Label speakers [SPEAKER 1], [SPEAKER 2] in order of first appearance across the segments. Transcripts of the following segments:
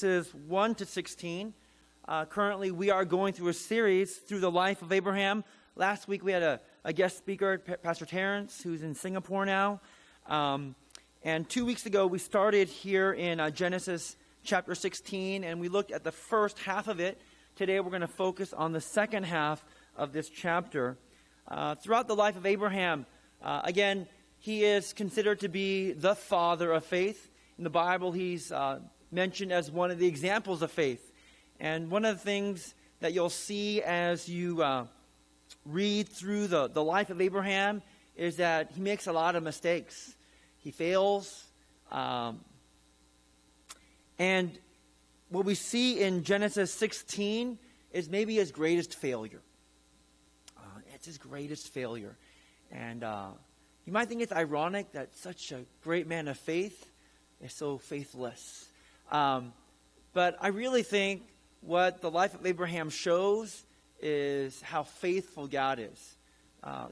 [SPEAKER 1] Verses 1 to 16. Currently, we are going through a series through the life of Abraham. Last week, we had a guest speaker, Pastor Terrence, who's in Singapore now. And 2 weeks ago, we started here in Genesis chapter 16, and we looked at the first half of it. Today, we're going to focus on the second half of this chapter. Throughout the life of Abraham, again, he is considered to be the father of faith. In the Bible, he's mentioned as one of the examples of faith. And one of the things that you'll see as you read through the life of Abraham is that he makes a lot of mistakes. He fails. And what we see in Genesis 16 is maybe his greatest failure. It's his greatest failure. And you might think it's ironic that such a great man of faith is so faithless. But I really think what the life of Abraham shows is how faithful God is.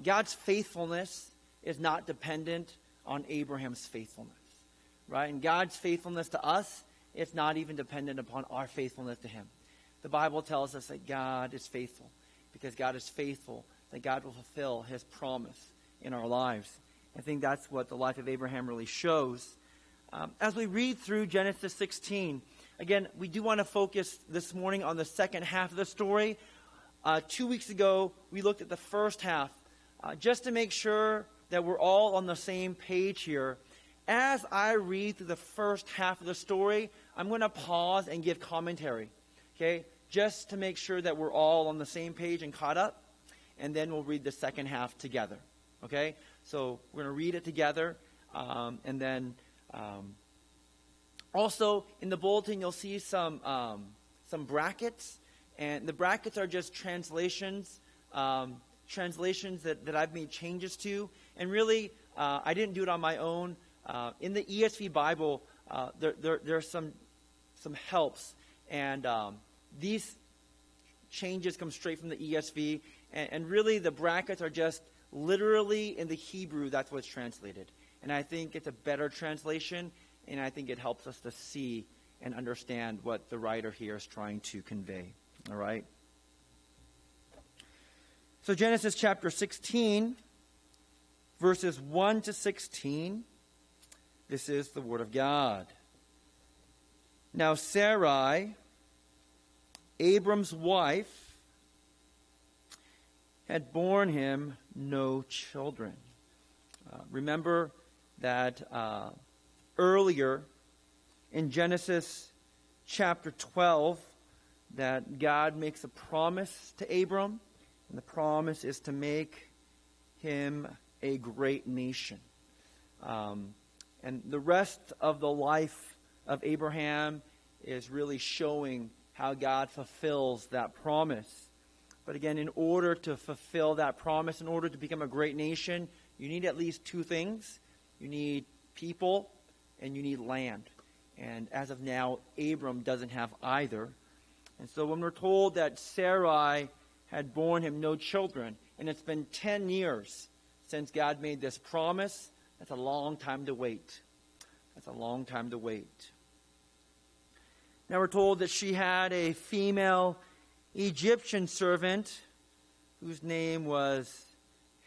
[SPEAKER 1] God's faithfulness is not dependent on Abraham's faithfulness, right? And God's faithfulness to us is not even dependent upon our faithfulness to him. The Bible tells us that God is faithful. Because God is faithful, that God will fulfill his promise in our lives. I think that's what the life of Abraham really shows. As we read through Genesis 16, again, we do want to focus this morning on the second half of the story. 2 weeks ago, we looked at the first half. Just to make sure that we're all on the same page here, as I read through the first half of the story, I'm going to pause and give commentary, okay? Just to make sure that we're all on the same page and caught up, and then we'll read the second half together, okay? So we're going to read it together, and then... Also, in the bulletin, you'll see some brackets, and the brackets are just translations that I've made changes to. And really, I didn't do it on my own. In the ESV Bible, there are some helps, and these changes come straight from the ESV. And really, the brackets are just literally in the Hebrew. That's what's translated. And I think it's a better translation, and I think it helps us to see and understand what the writer here is trying to convey. All right? So Genesis chapter 16, verses 1 to 16, this is the word of God. Now Sarai, Abram's wife, had borne him no children. Remember that earlier in Genesis chapter 12 that God makes a promise to Abram, and the promise is to make him a great nation. And the rest of the life of Abraham is really showing how God fulfills that promise. But again, in order to fulfill that promise, in order to become a great nation, you need at least two things. You need people, and you need land. And as of now, Abram doesn't have either. And so when we're told that Sarai had borne him no children, and it's been 10 years since God made this promise, that's a long time to wait. That's a long time to wait. Now we're told that she had a female Egyptian servant whose name was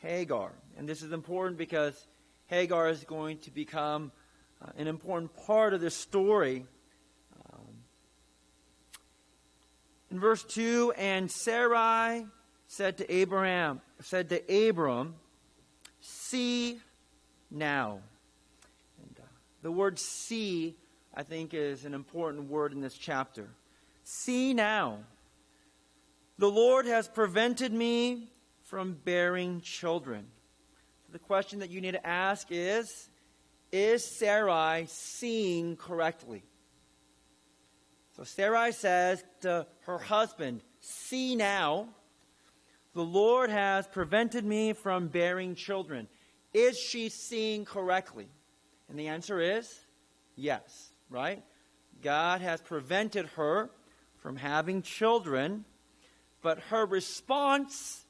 [SPEAKER 1] Hagar. And this is important because Hagar is going to become an important part of this story. In verse 2, and Sarai said to Abram, see now. And the word see, I think, is an important word in this chapter. See now. The Lord has prevented me from bearing children. The question that you need to ask is Sarai seeing correctly? So Sarai says to her husband, see now, the Lord has prevented me from bearing children. Is she seeing correctly? And the answer is yes, right? God has prevented her from having children, but her response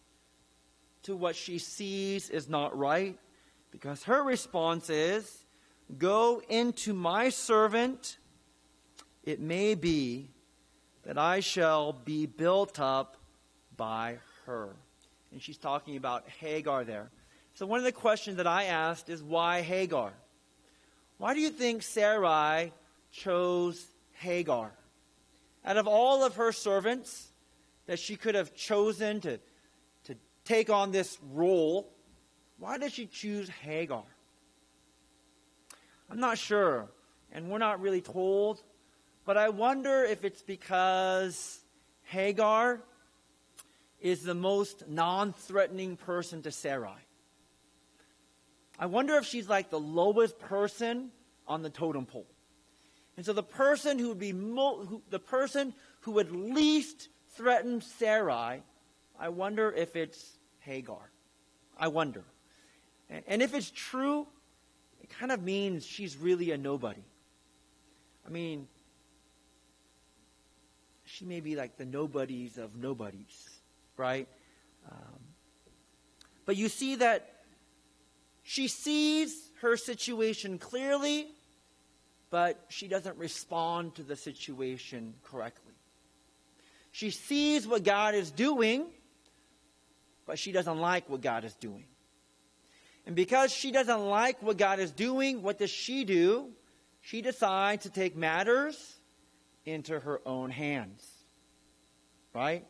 [SPEAKER 1] to what she sees is not right, because her response is, go into my servant it may be that I shall be built up by her. And she's talking about Hagar there. So one of the questions that I asked is, why Hagar? Why do you think Sarai chose Hagar? Out of all of her servants that she could have chosen to take on this role, why did she choose Hagar? I'm not sure, and we're not really told, but I wonder if it's because Hagar is the most non-threatening person to Sarai. I wonder if she's like the lowest person on the totem pole. And so the person who would be the person who would least threaten Sarai, I wonder if it's Hagar. I wonder. And if it's true, it kind of means she's really a nobody. I mean, she may be like the nobodies of nobodies, right? But you see that she sees her situation clearly, but she doesn't respond to the situation correctly. She sees what God is doing, but she doesn't like what God is doing. And because she doesn't like what God is doing, what does she do? She decides to take matters into her own hands. Right?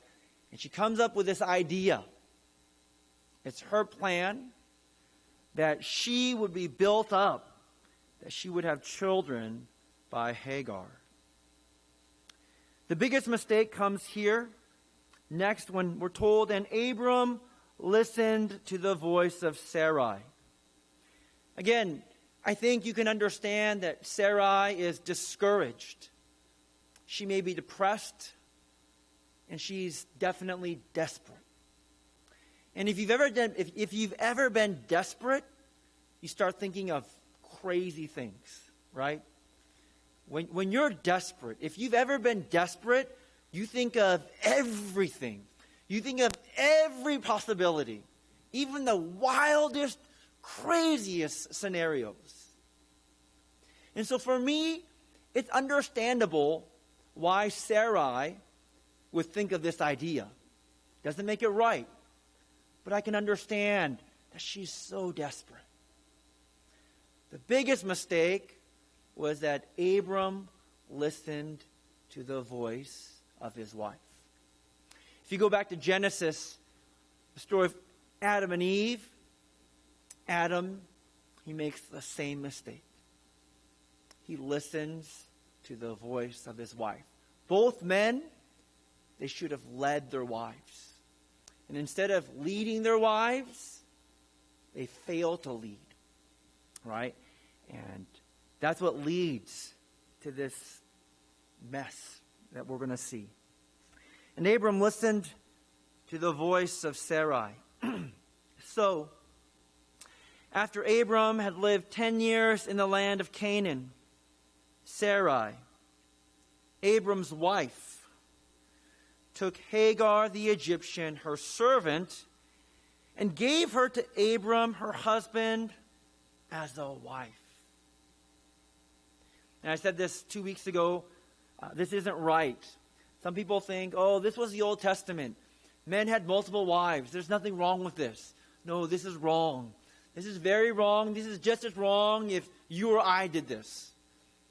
[SPEAKER 1] And she comes up with this idea. It's her plan that she would be built up, that she would have children by Hagar. The biggest mistake comes here next when we're told, and Abram listened to the voice of Sarai. Again, I think you can understand that Sarai is discouraged. She may be depressed, and she's definitely desperate. And if you've ever been desperate, you start thinking of crazy things, right? When you're desperate, if you've ever been desperate, you think of everything. You think of every possibility, even the wildest, craziest scenarios. And so for me, it's understandable why Sarai would think of this idea. Doesn't make it right, but I can understand that she's so desperate. The biggest mistake was that Abram listened to the voice of his wife. If you go back to Genesis, the story of Adam and Eve, Adam, he makes the same mistake. He listens to the voice of his wife. Both men, they should have led their wives. And instead of leading their wives, they fail to lead. Right? And that's what leads to this mess that we're going to see. And Abram listened to the voice of Sarai. So, after Abram had lived 10 years in the land of Canaan, Sarai, Abram's wife, took Hagar the Egyptian, her servant, and gave her to Abram, her husband, as a wife. And I said this 2 weeks ago, this isn't right. Some people think, oh, this was the Old Testament. Men had multiple wives. There's nothing wrong with this. No, this is wrong. This is very wrong. This is just as wrong if you or I did this.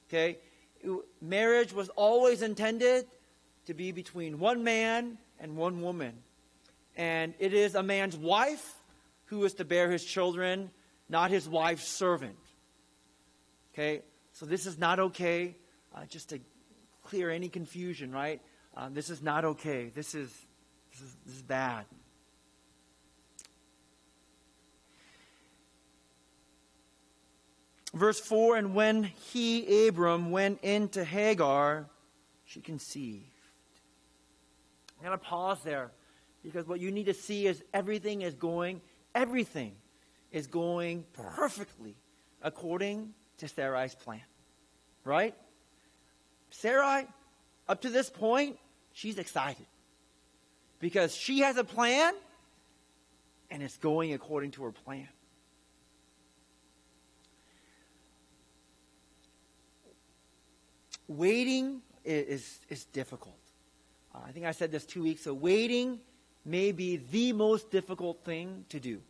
[SPEAKER 1] Okay? Marriage was always intended to be between one man and one woman. And it is a man's wife who is to bear his children, not his wife's servant. Okay? So this is not okay. Just to clear any confusion, right? This is not okay. This is bad. Verse 4, and when he, Abram, went into Hagar, she conceived. I'm going to pause there because what you need to see is everything is going perfectly according to Sarai's plan. Right? Sarai, up to this point, she's excited because she has a plan and it's going according to her plan. Waiting is difficult. I think I said this 2 weeks ago. Waiting may be the most difficult thing to do.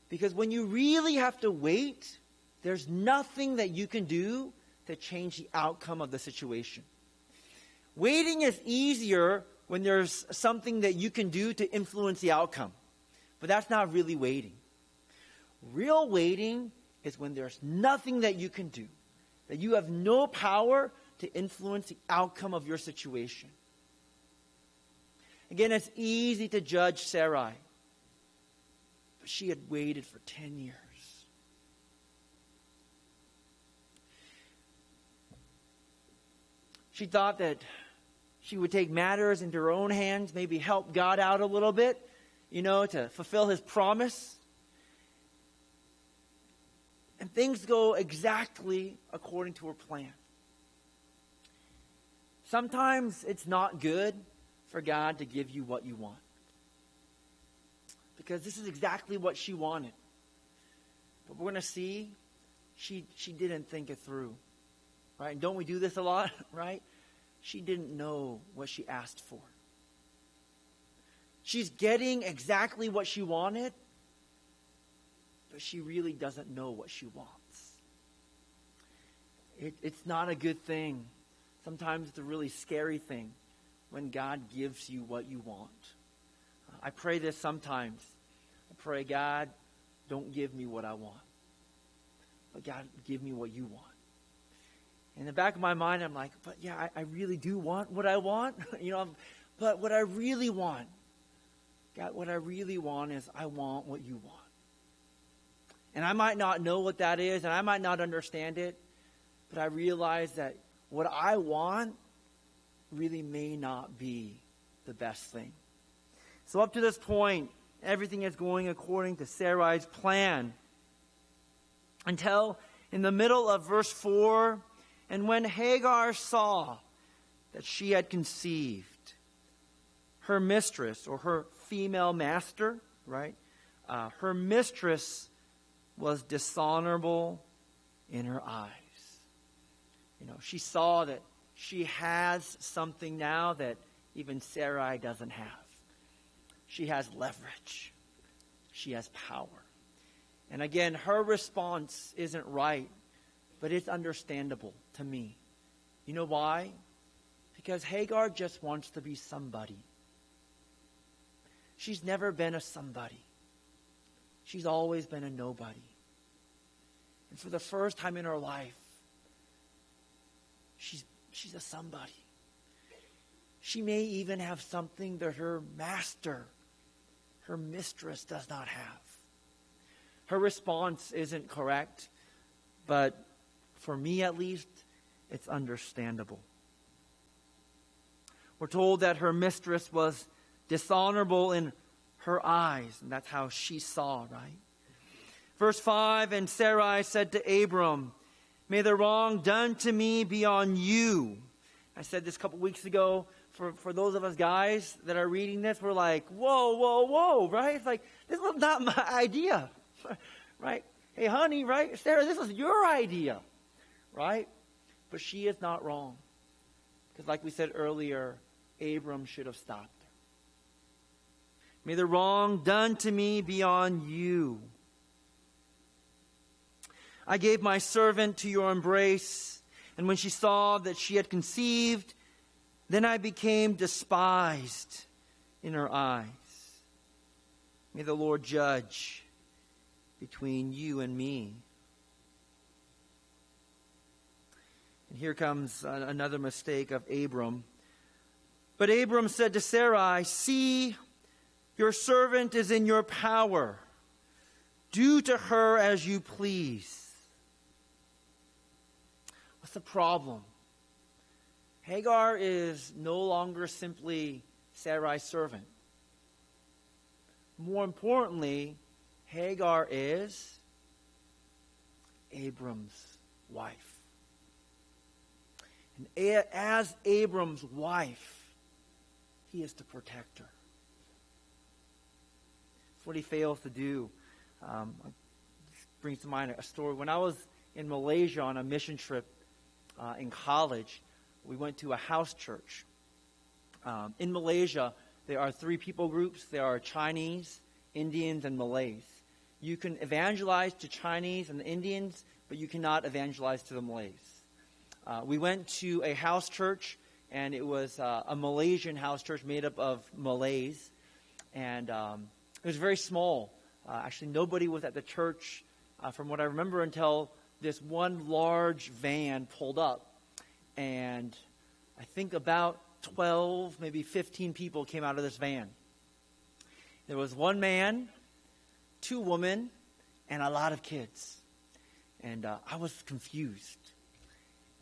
[SPEAKER 1] Because when you really have to wait, there's nothing that you can do to change the outcome of the situation. Waiting is easier when there's something that you can do to influence the outcome. But that's not really waiting. Real waiting is when there's nothing that you can do, that you have no power to influence the outcome of your situation. Again, it's easy to judge Sarai, but she had waited for 10 years. She thought that she would take matters into her own hands, maybe help God out a little bit, to fulfill His promise. And things go exactly according to her plan. Sometimes it's not good for God to give you what you want. Because this is exactly what she wanted. But we're going to see she didn't think it through. Right? And don't we do this a lot? Right? She didn't know what she asked for. She's getting exactly what she wanted, but she really doesn't know what she wants. It's not a good thing. Sometimes it's a really scary thing when God gives you what you want. I pray this sometimes. I pray, God, don't give me what I want. But God, give me what you want. In the back of my mind, I'm like, but yeah, I really do want what I want. But what I really want, God, what I really want is I want what you want. And I might not know what that is, and I might not understand it, but I realize that what I want really may not be the best thing. So up to this point, everything is going according to Sarai's plan. Until in the middle of verse 4, and when Hagar saw that she had conceived, her mistress, or her female master, right? Her mistress was dishonorable in her eyes. She saw that she has something now that even Sarai doesn't have. She has leverage. She has power. And again, her response isn't right, but it's understandable to me. You know why? Because Hagar just wants to be somebody. She's never been a somebody. She's always been a nobody. And for the first time in her life, she's a somebody. She may even have something that her master, her mistress, does not have. Her response isn't correct, but for me at least, it's understandable. We're told that her mistress was dishonorable in her eyes, and that's how she saw, right? Verse 5, and Sarai said to Abram, may the wrong done to me be on you. I said this a couple weeks ago. For those of us guys that are reading this, we're like, whoa, right? It's like, this was not my idea, right? Hey, honey, right? Sarah, this was your idea, right? But she is not wrong. Because like we said earlier, Abram should have stopped her. May the wrong done to me be on you. I gave my servant to your embrace, and when she saw that she had conceived, then I became despised in her eyes. May the Lord judge between you and me. And here comes another mistake of Abram. But Abram said to Sarai, see, your servant is in your power. Do to her as you please. What's the problem? Hagar is no longer simply Sarai's servant. More importantly, Hagar is Abram's wife. And as Abram's wife, he is to protect her. That's what he fails to do. Brings to mind a story. When I was in Malaysia on a mission trip in college, we went to a house church. In Malaysia, there are 3 people groups. There are Chinese, Indians, and Malays. You can evangelize to Chinese and the Indians, but you cannot evangelize to the Malays. We went to a house church, and it was a Malaysian house church made up of Malays. And it was very small. Actually, nobody was at the church, from what I remember, until this one large van pulled up. And I think about 12, maybe 15 people came out of this van. There was one man, 2 women, and a lot of kids. And I was confused.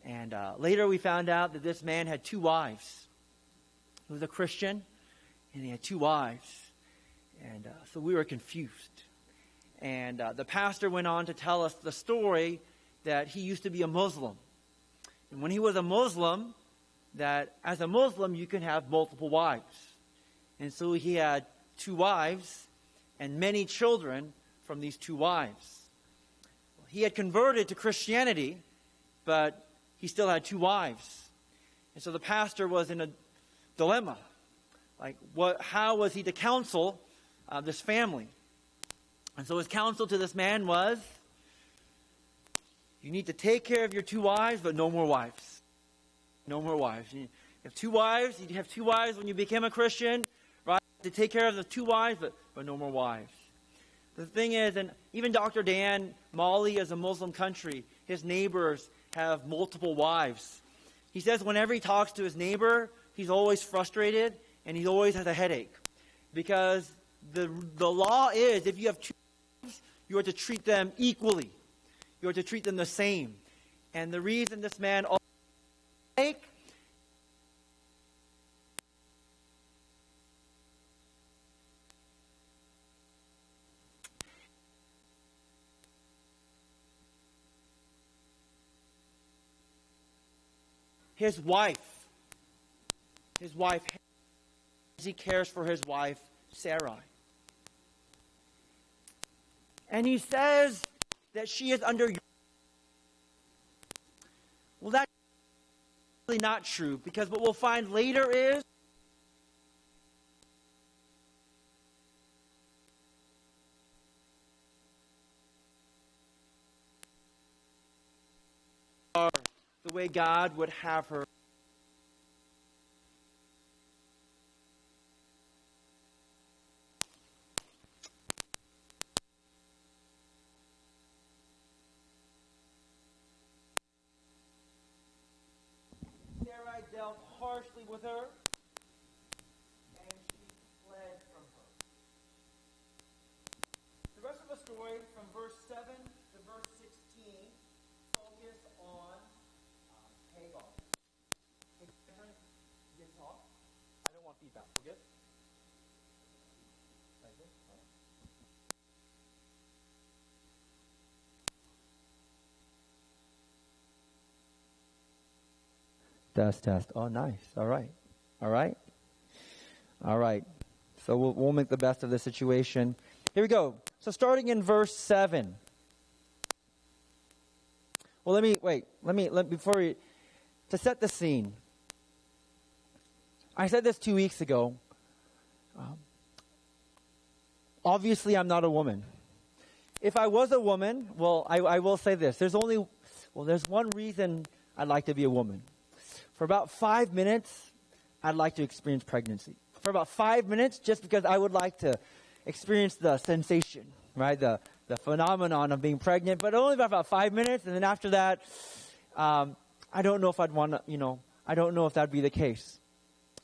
[SPEAKER 1] And later we found out that this man had 2 wives. He was a Christian, and he had 2 wives. And so we were confused. And the pastor went on to tell us the story that he used to be a Muslim. And when he was a Muslim, that as a Muslim you can have multiple wives. And so he had 2 wives and many children from these 2 wives. He had converted to Christianity, but he still had 2 wives. And so the pastor was in a dilemma. Like, how was he to counsel this family? And so his counsel to this man was, you need to take care of your 2 wives, but no more wives. No more wives. You have 2 wives. You have 2 wives when you became a Christian, right? To take care of the 2 wives, but no more wives. The thing is, and even Dr. Dan, Mali is a Muslim country. His neighbors have multiple wives. He says whenever he talks to his neighbor, he's always frustrated and he always has a headache. Because the law is, if you have 2 wives, you are to treat them equally. You are to treat them the same. And the reason this man his wife, he cares for his wife, Sarai. And he says that she is under. Well, that's really not true, because what we'll find later is the way God would have her. Sarai dealt harshly with her, and she fled from her. The rest of the story, from verse 7 to verse 16, focus on Hagar. Hey, you can talk? I don't want feedback. We're good? Right here? All right. Test. Oh, nice. All right. So we'll make the best of the situation. Here we go. So starting in verse 7. Well, to set the scene. I said this 2 weeks ago. Obviously, I'm not a woman. If I was a woman, well, I will say this. There's one reason I'd like to be a woman. For about 5 minutes, I'd like to experience pregnancy. For about 5 minutes, just because I would like to experience the sensation, right? The phenomenon of being pregnant, but only about 5 minutes. And then after that, I don't know if I'd want to, I don't know if that'd be the case.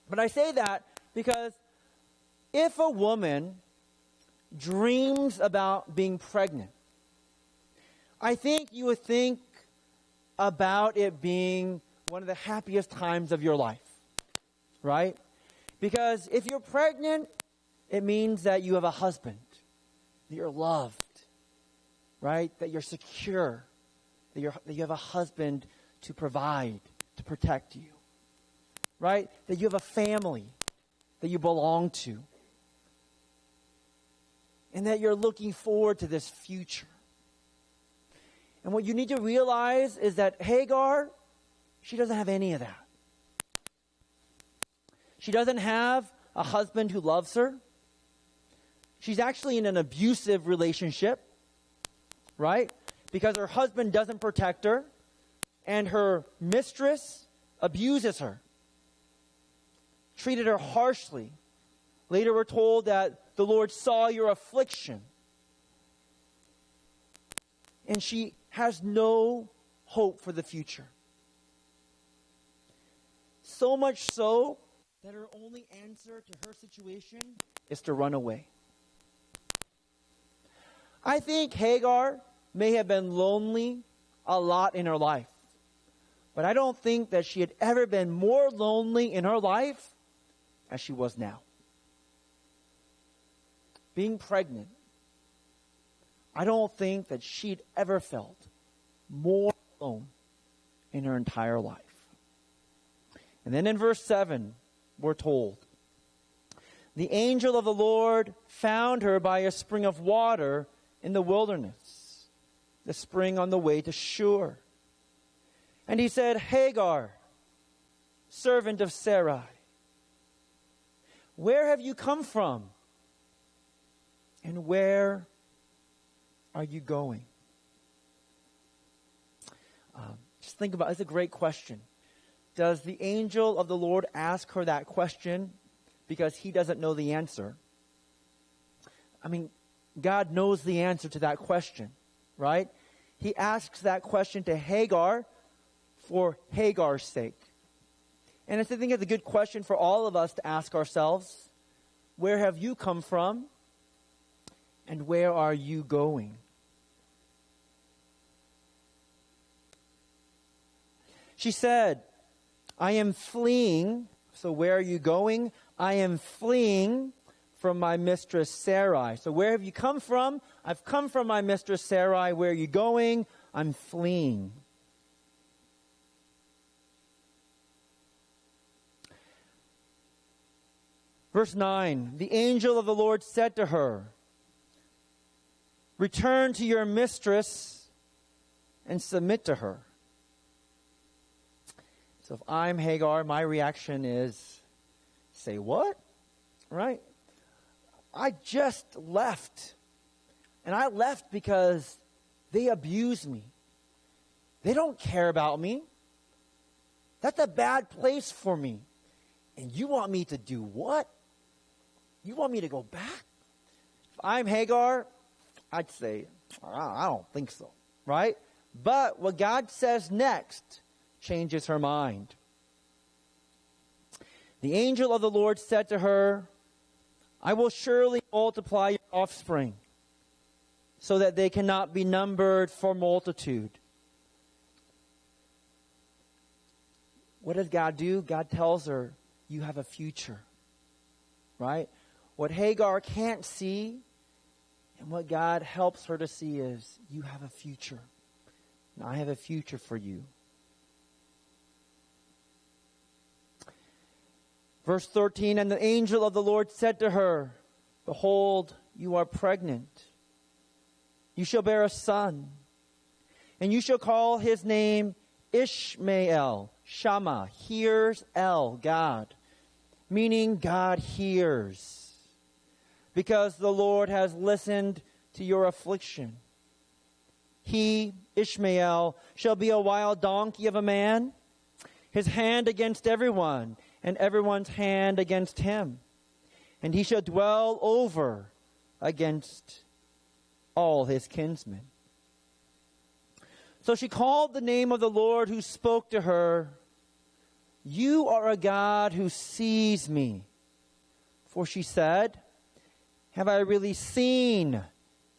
[SPEAKER 1] But I say that because if a woman dreams about being pregnant, I think you would think about it being one of the happiest times of your life, right? Because if you're pregnant, it means that you have a husband, that you're loved, right? That you're secure, that you have a husband to provide, to protect you, right? That you have a family that you belong to, and that you're looking forward to this future. And what you need to realize is that Hagar, she doesn't have any of that. She doesn't have a husband who loves her. She's actually in an abusive relationship, right? Because her husband doesn't protect her, and her mistress abuses her, treated her harshly. Later we're told that the Lord saw your affliction. And she has no hope for the future. So much so that her only answer to her situation is to run away. I think Hagar may have been lonely a lot in her life. But I don't think that she had ever been more lonely in her life as she was now. Being pregnant, I don't think that she'd ever felt more alone in her entire life. And then in verse 7, we're told, the angel of the Lord found her by a spring of water in the wilderness, the spring on the way to Shur. And he said, Hagar, servant of Sarai, where have you come from? And where are you going? Just think about it. It's a great question. Does the angel of the Lord ask her that question because he doesn't know the answer? I mean, God knows the answer to that question, right? He asks that question to Hagar for Hagar's sake. And I think it's a good question for all of us to ask ourselves. Where have you come from? And where are you going? She said, I am fleeing. So where are you going? I am fleeing from my mistress Sarai. So where have you come from? I've come from my mistress Sarai. Where are you going? I'm fleeing. Verse 9, the angel of the Lord said to her, return to your mistress and submit to her. So if I'm Hagar, my reaction is, say what? Right? I just left. And I left because they abuse me. They don't care about me. That's a bad place for me. And you want me to do what? You want me to go back? If I'm Hagar, I'd say, I don't think so, right? But what God says next changes her mind. The angel of the Lord said to her, I will surely multiply your offspring so that they cannot be numbered for multitude. What does God do? God tells her, you have a future, right? What Hagar can't see and what God helps her to see is, you have a future. And I have a future for you. Verse 13, and the angel of the Lord said to her, behold, you are pregnant. You shall bear a son, and you shall call his name Ishmael. Shama, hears El, God, meaning God hears. Because the Lord has listened to your affliction. He, Ishmael, shall be a wild donkey of a man, his hand against everyone, and everyone's hand against him. And he shall dwell over against all his kinsmen. So she called the name of the Lord who spoke to her, you are a God who sees me. For she said, have I really seen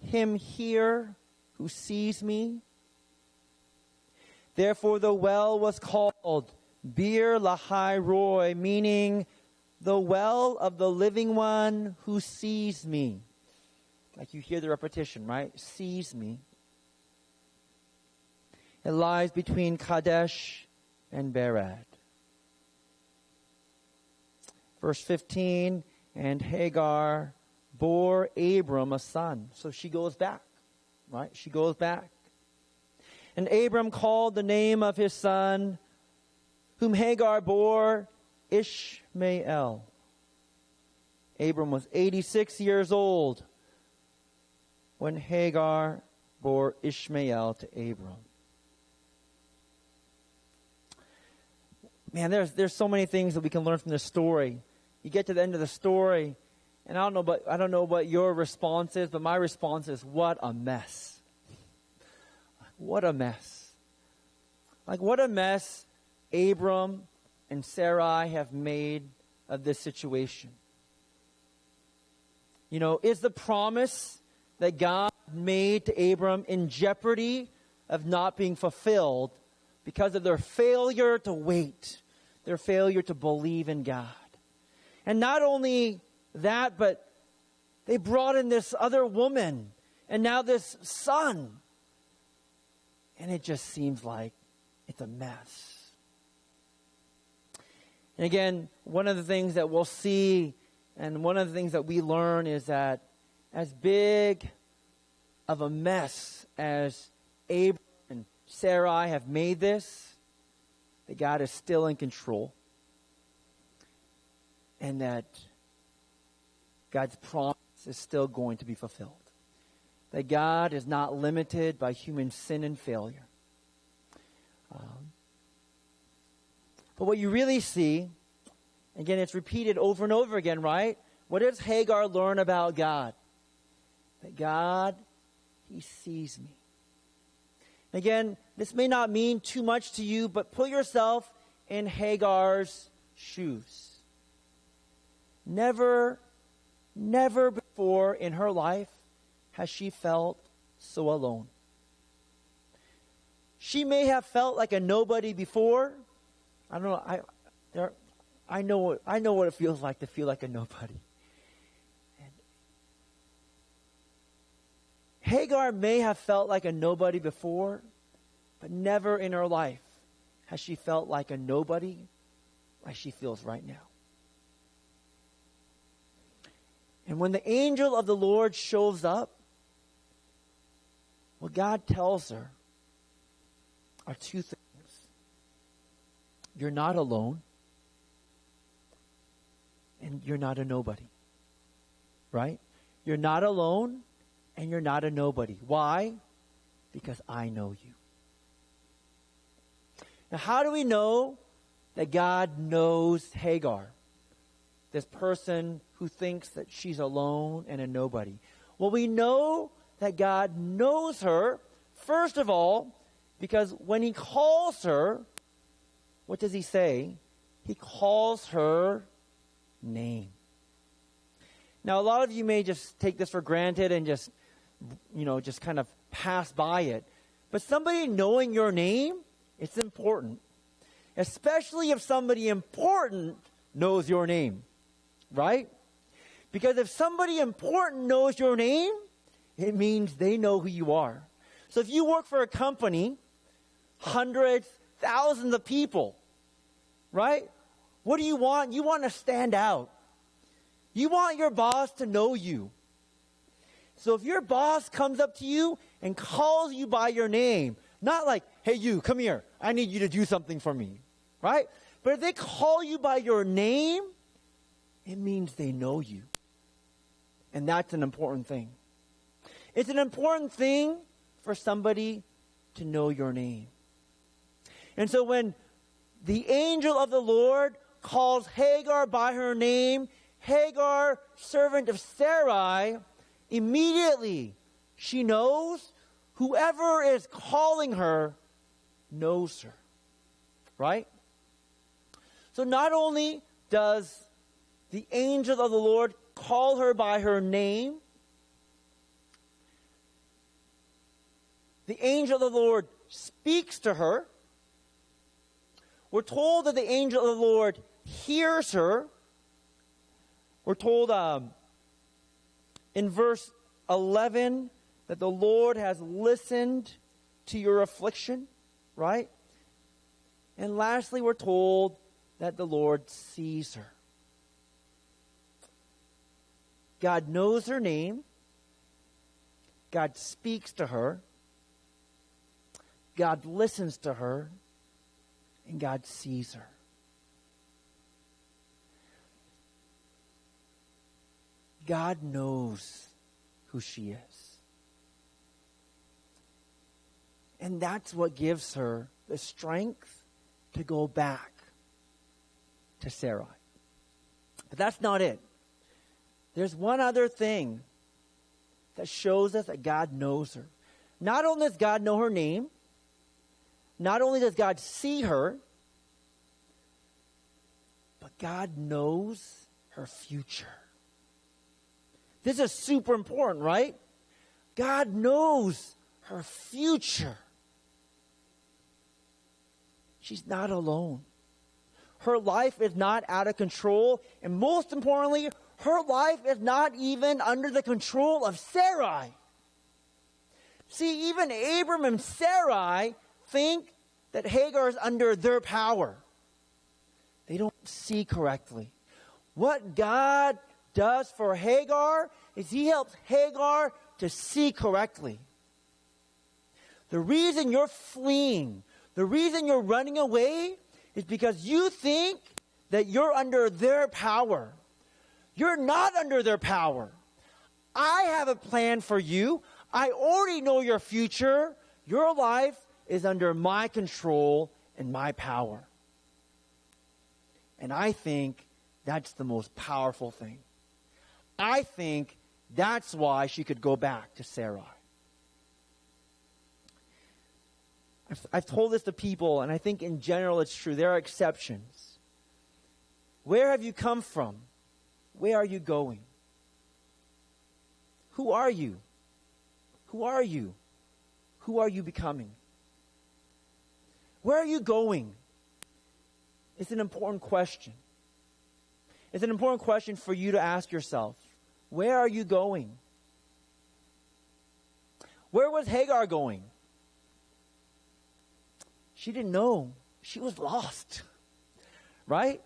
[SPEAKER 1] him here who sees me? Therefore the well was called Bir Lahai Roy, meaning the well of the living one who sees me. Like you hear the repetition, right? Sees me. It lies between Kadesh and Bered. Verse 15, and Hagar bore Abram a son. So she goes back, right? She goes back. And Abram called the name of his son, whom Hagar bore, Ishmael. Abram was 86 years old when Hagar bore Ishmael to Abram. Man, there's so many things that we can learn from this story. You get to the end of the story, and I don't know what your response is, but my response is, what a mess. What a mess. Like, what a mess Abram and Sarai have made of this situation. You know, is the promise that God made to Abram in jeopardy of not being fulfilled because of their failure to wait, their failure to believe in God? And not only that, but they brought in this other woman and now this son. And it just seems like it's a mess. And again, one of the things that we'll see and one of the things that we learn is that as big of a mess as Abram and Sarai have made this, that God is still in control. And that God's promise is still going to be fulfilled. That God is not limited by human sin and failure. But what you really see, again, it's repeated over and over again, right? What does Hagar learn about God? That God, He sees me. Again, this may not mean too much to you, but put yourself in Hagar's shoes. Never before in her life has she felt so alone. She may have felt like a nobody before. I don't know. I know what it feels like to feel like a nobody. And Hagar may have felt like a nobody before, but never in her life has she felt like a nobody like she feels right now. And when the angel of the Lord shows up, what God tells her are two things. You're not alone, and you're not a nobody. Right? You're not alone, and you're not a nobody. Why? Because I know you. Now, how do we know that God knows Hagar? This person who thinks that she's alone and a nobody. Well, we know that God knows her, first of all, because when He calls her, what does He say? He calls her name. Now, a lot of you may just take this for granted and just kind of pass by it. But somebody knowing your name, it's important. Especially if somebody important knows your name. Right? Because if somebody important knows your name, it means they know who you are. So if you work for a company, hundreds, thousands of people, right? What do you want? You want to stand out. You want your boss to know you. So if your boss comes up to you and calls you by your name, not like, hey, you, come here. I need you to do something for me. Right? But if they call you by your name, it means they know you. And that's an important thing. It's an important thing for somebody to know your name. And so when the angel of the Lord calls Hagar by her name, Hagar, servant of Sarai, immediately she knows whoever is calling her knows her. Right? So not only does the angel of the Lord call her by her name, the angel of the Lord speaks to her. We're told that the angel of the Lord hears her. We're told in verse 11 that the Lord has listened to your affliction, right? And lastly, we're told that the Lord sees her. God knows her name. God speaks to her. God listens to her. And God sees her. God knows who she is. And that's what gives her the strength to go back to Sarai. But that's not it. There's one other thing that shows us that God knows her. Not only does God know her name, not only does God see her, but God knows her future. This is super important, right? God knows her future. She's not alone. Her life is not out of control. And most importantly, her life is not even under the control of Sarai. See, even Abram and Sarai think that Hagar is under their power. They don't see correctly. What God does for Hagar is he helps Hagar to see correctly. The reason you're fleeing, the reason you're running away is because you think that you're under their power. You're not under their power. I have a plan for you. I already know your future. Your life is under my control and my power. And I think that's the most powerful thing. I think that's why she could go back to Sarai. I've told this to people, and I think in general it's true. There are exceptions. Where have you come from? Where are you going? Who are you? Who are you? Who are you becoming? Where are you going? It's an important question. It's an important question for you to ask yourself. Where are you going? Where was Hagar going? She didn't know. She was lost. Right?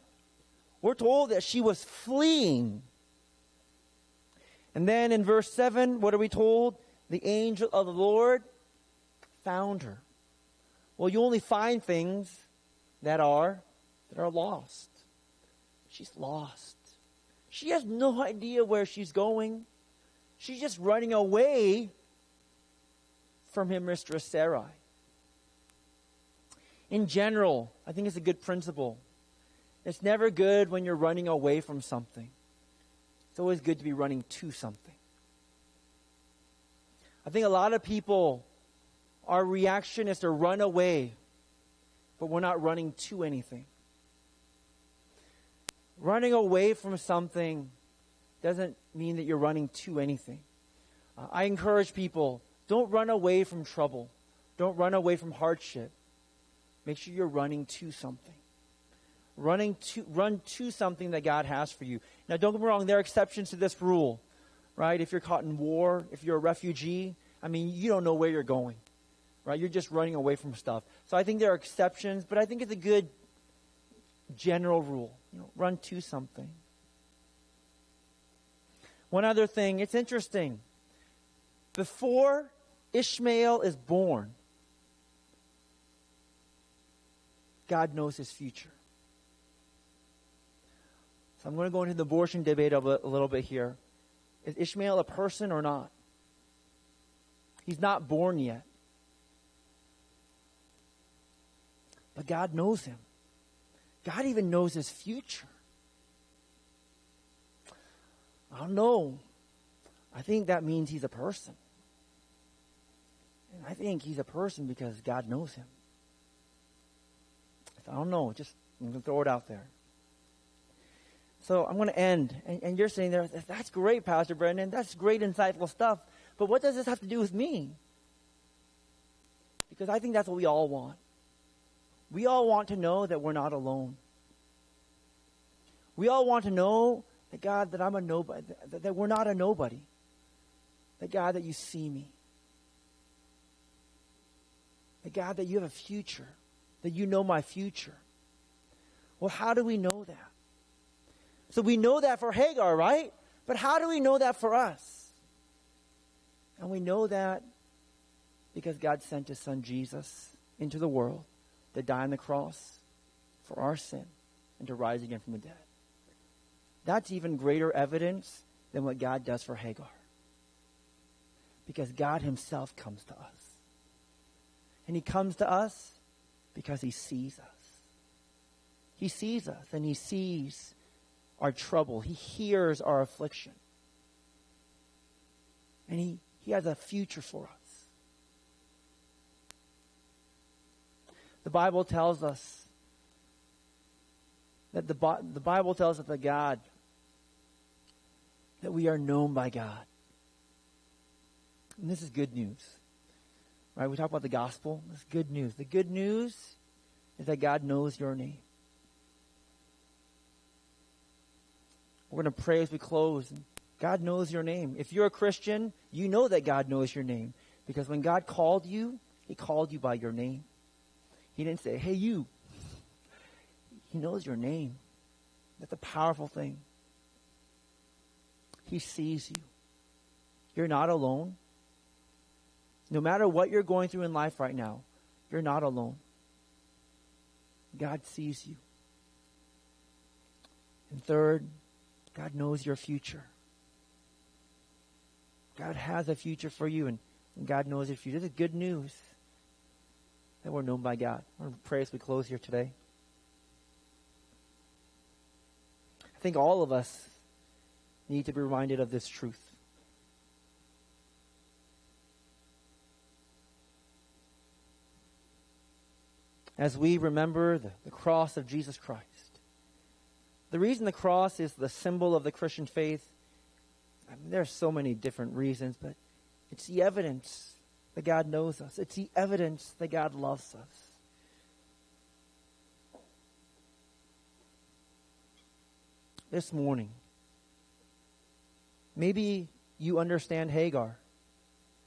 [SPEAKER 1] We're told that she was fleeing. And then in verse 7, what are we told? The angel of the Lord found her. Well, you only find things that are lost. She's lost. She has no idea where she's going. She's just running away from her mistress Sarai. In general, I think it's a good principle. It's never good when you're running away from something. It's always good to be running to something. I think a lot of people, our reaction is to run away, but we're not running to anything. Running away from something doesn't mean that you're running to anything. I encourage people, don't run away from trouble. Don't run away from hardship. Make sure you're running to something. Run to something that God has for you. Now, don't get me wrong, there are exceptions to this rule, right? If you're caught in war, if you're a refugee, I mean, you don't know where you're going, right? You're just running away from stuff. So I think there are exceptions, but I think it's a good general rule. Run to something. One other thing, it's interesting. Before Ishmael is born, God knows his future. So I'm going to go into the abortion debate a little bit here. Is Ishmael a person or not? He's not born yet. But God knows him. God even knows his future. I don't know. I think that means he's a person. And I think he's a person because God knows him. I don't know. I'm going to throw it out there. So I'm going to end. And you're saying there, that's great, Pastor Brendon. That's great, insightful stuff. But what does this have to do with me? Because I think that's what we all want. We all want to know that we're not alone. We all want to know that, God, that I'm a nobody, that we're not a nobody. That, God, that you see me. That, God, that you have a future. That you know my future. Well, how do we know that? So we know that for Hagar, right? But how do we know that for us? And we know that because God sent his son Jesus into the world to die on the cross for our sin and to rise again from the dead. That's even greater evidence than what God does for Hagar. Because God himself comes to us. And he comes to us because he sees us. He sees us and he sees our trouble. He hears our affliction. And he has a future for us. The Bible tells us that the Bible tells us that God, that we are known by God. And this is good news. Right? We talk about the gospel. It's good news. The good news is that God knows your name. We're going to pray as we close. God knows your name. If you're a Christian, you know that God knows your name. Because when God called you, he called you by your name. He didn't say, hey, you. He knows your name. That's a powerful thing. He sees you. You're not alone. No matter what you're going through in life right now, you're not alone. God sees you. And third, God knows your future. God has a future for you, and God knows your future. This is good news that we're known by God. I want to pray as we close here today. I think all of us need to be reminded of this truth. As we remember the cross of Jesus Christ. The reason the cross is the symbol of the Christian faith, I mean, there are so many different reasons, but it's the evidence that God knows us. It's the evidence that God loves us. This morning, maybe you understand Hagar.